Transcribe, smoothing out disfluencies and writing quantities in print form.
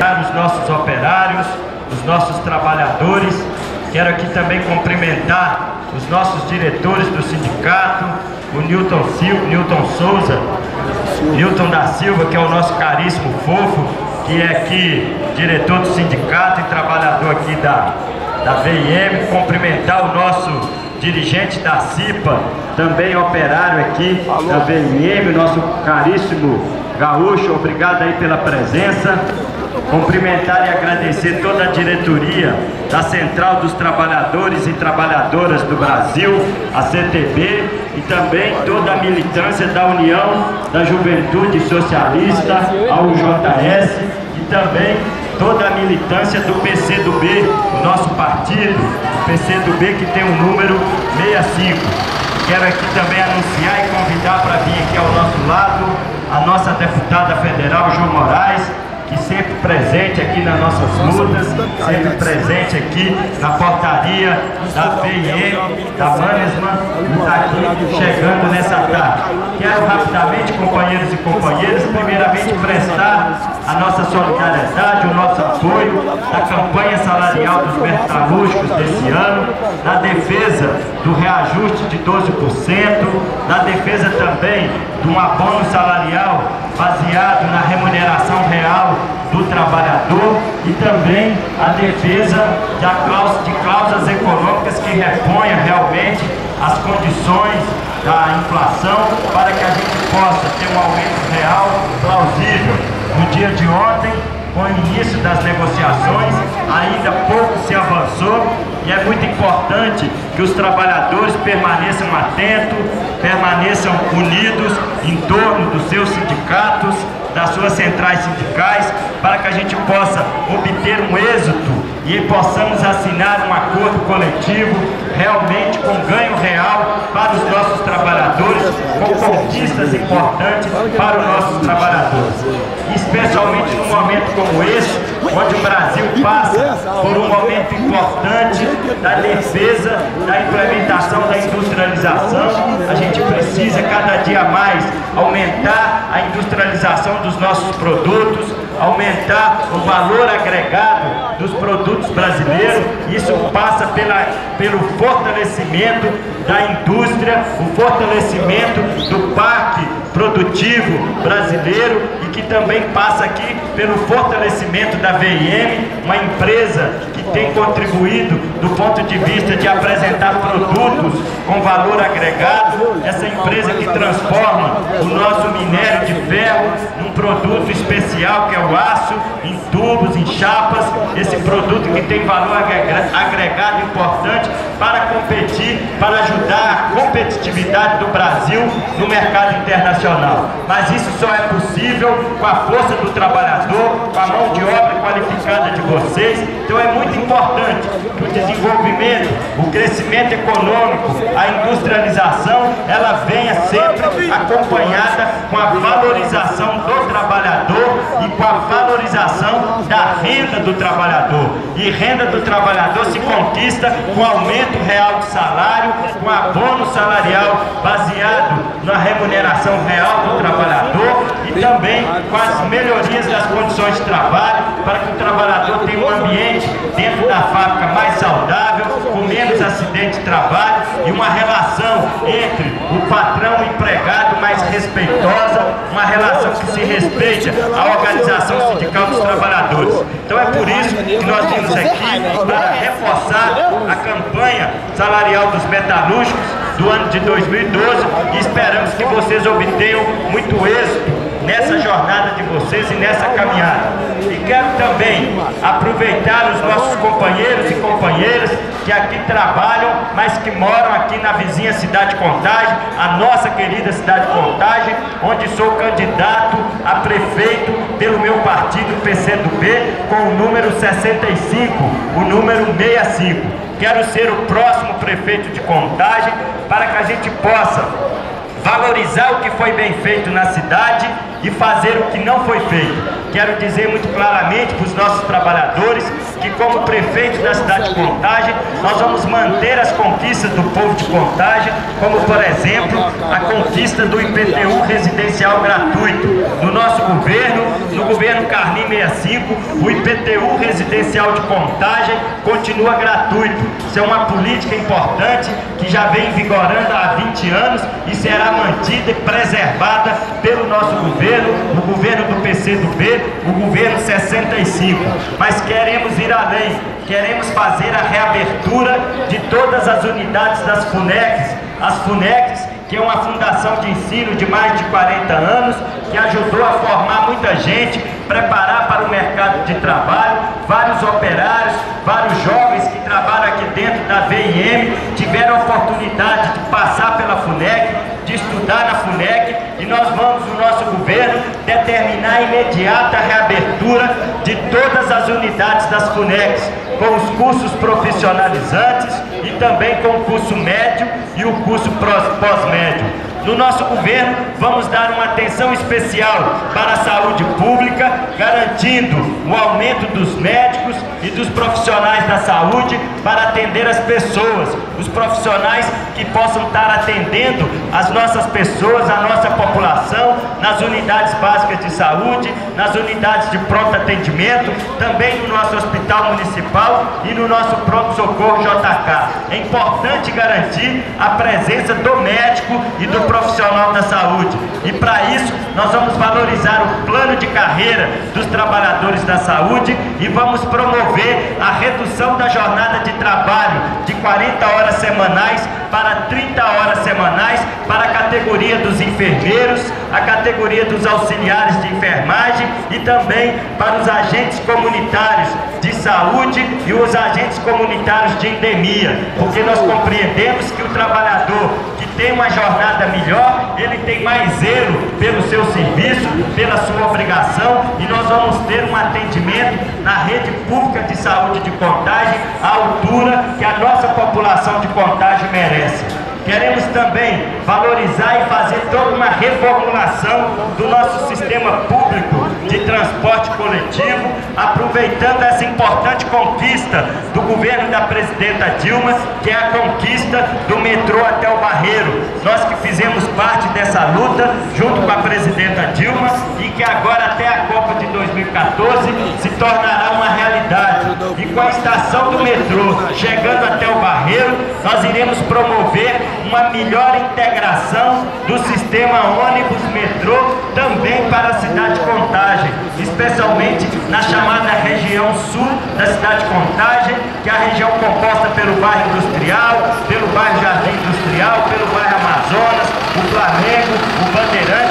cumprimentar os nossos operários, os nossos trabalhadores. Quero aqui também cumprimentar os nossos diretores do sindicato, o Newton Souza, Newton da Silva, que é o nosso caríssimo fofo, que é aqui diretor do sindicato e trabalhador aqui da VIM. Cumprimentar o nosso dirigente da CIPA, também operário aqui da VIM, o nosso caríssimo Gaúcho, obrigado aí pela presença. Cumprimentar e agradecer toda a diretoria da Central dos Trabalhadores e Trabalhadoras do Brasil, a CTB, e também toda a militância da União da Juventude Socialista, a UJS, e também toda a militância do PCdoB, o nosso partido, o PCdoB, que tem o número 65. Quero aqui também anunciar e convidar para vir aqui ao nosso lado a nossa deputada federal, Jo Moraes, que sempre presente aqui nas nossas lutas, sempre presente aqui na portaria da VIM, da Manesman, e está aqui chegando nessa tarde. Quero rapidamente, companheiros e companheiras, primeiramente prestar a nossa solidariedade, o nosso apoio da campanha salarial dos metalúrgicos desse ano, na defesa do reajuste de 12%, na defesa também de um abono salarial baseado na remuneração real do trabalhador e também a defesa de cláusulas econômicas que reponham realmente as condições da inflação para que a gente possa ter um aumento real plausível. No dia de ontem, com o início das negociações, ainda pouco se avançou e é muito importante que os trabalhadores permaneçam atentos, permaneçam unidos em torno dos seus sindicatos, das suas centrais sindicais, para que a gente possa obter um êxito e possamos assinar um acordo coletivo realmente com ganho real para os nossos trabalhadores, com conquistas importantes para os nossos trabalhadores. Especialmente num momento como esse, onde o Brasil passa por um momento importante da defesa da implementação da industrialização, a gente precisa cada dia mais aumentar a industrialização dos nossos produtos, aumentar o valor agregado dos produtos brasileiros. Isso passa pelo fortalecimento da indústria, o fortalecimento do parque produtivo brasileiro e que também passa aqui pelo fortalecimento da VIM, uma empresa que tem contribuído do ponto de vista de apresentar produtos com valor agregado, essa empresa que transforma o nosso minério de ferro num produto especial que é o aço, em tubos, em chapas, esse produto que tem valor agregado importante para competir, para ajudar a competitividade do Brasil no mercado internacional. Mas isso só é possível com a força do trabalhador, com a mão de obra qualificada de vocês. Então é muito importante que o desenvolvimento, o crescimento econômico, a industrialização, ela venha sempre acompanhada com a valorização do trabalhador e com a valorização da renda do trabalhador. E renda do trabalhador se conquista com aumento real de salário, com abono salarial baseado na remuneração real do trabalhador e também com as melhorias das condições de trabalho, para que o trabalhador tenha um ambiente dentro da fábrica mais saudável, com menos acidente de trabalho e uma relação entre o patrão e o empregado mais respeitosa, uma relação que se respeite a organização sindical dos trabalhadores. Então é por isso que nós vimos aqui para reforçar a campanha salarial dos metalúrgicos do ano de 2012 e esperamos que vocês obtenham muito êxito nessa jornada de vocês e nessa caminhada. E quero também aproveitar os nossos companheiros e companheiras que aqui trabalham, mas que moram aqui na vizinha cidade de Contagem, a nossa querida cidade de Contagem, onde sou candidato a prefeito pelo meu partido PCdoB com o número 65, o número 65. Quero ser o próximo prefeito de Contagem para que a gente possa valorizar o que foi bem feito na cidade e fazer o que não foi feito. Quero dizer muito claramente para os nossos trabalhadores que, como prefeito da cidade de Contagem, nós vamos manter as conquistas do povo de Contagem, como, por exemplo, a conquista do IPTU residencial gratuito. No nosso governo, no governo Carlim 65, o IPTU residencial de Contagem continua gratuito. Isso é uma política importante que já vem vigorando há 20 anos e será mantida e preservada pelo nosso governo, o governo do PCdoB, o governo 65. Mas queremos ir além, queremos fazer a reabertura de todas as unidades das FUNECs. As FUNECs, que é uma fundação de ensino de mais de 40 anos, que ajudou a formar muita gente, preparar para o mercado de trabalho, vários operários, vários jovens que trabalham aqui dentro da VIM, tiveram a oportunidade de passar pela FUNEC, de estudar na FUNEC, e nós vamos, no nosso governo, determinar a imediata reabertura de todas as unidades das FUNECs, com os cursos profissionalizantes e também com o curso médio e o curso pós-médio. No nosso governo, vamos dar uma atenção especial para a saúde pública, garantindo o aumento dos médicos e dos profissionais da saúde para atender as pessoas, os profissionais que possam estar atendendo as nossas pessoas, a nossa população, nas unidades básicas de saúde, nas unidades de pronto atendimento, também no nosso hospital municipal e no nosso pronto-socorro JK. É importante garantir a presença do médico e do profissional da saúde, e para isso nós vamos valorizar o plano de carreira dos trabalhadores da saúde e vamos promover a redução da jornada de trabalho de 40 horas semanais para 30 horas semanais para a categoria dos enfermeiros, a categoria dos auxiliares de enfermagem e também para os agentes comunitários de saúde e os agentes comunitários de endemia, porque nós compreendemos que o trabalhador que tem uma jornada melhor, ele tem mais zelo pelo seu serviço, pela sua obrigação, e nós vamos ter um atendimento na rede pública de saúde de Contagem à altura que a nossa população de Contagem merece. Queremos também valorizar e fazer toda uma reformulação do nosso sistema público de transporte coletivo, aproveitando essa importante conquista do governo da presidenta Dilma, que é a conquista do metrô até o Barreiro. Nós que fizemos parte dessa luta junto com a presidenta Dilma e que agora até a Copa de 2014 se tornará uma realidade. E com a estação do metrô chegando até o Barreiro, nós iremos promover uma melhor integração do sistema ônibus-metrô também para a cidade de Contagem, especialmente na chamada região sul da cidade de Contagem, que é a região composta pelo bairro Industrial, pelo bairro Jardim Industrial, pelo bairro Amazonas, o Flamengo, o Bandeirante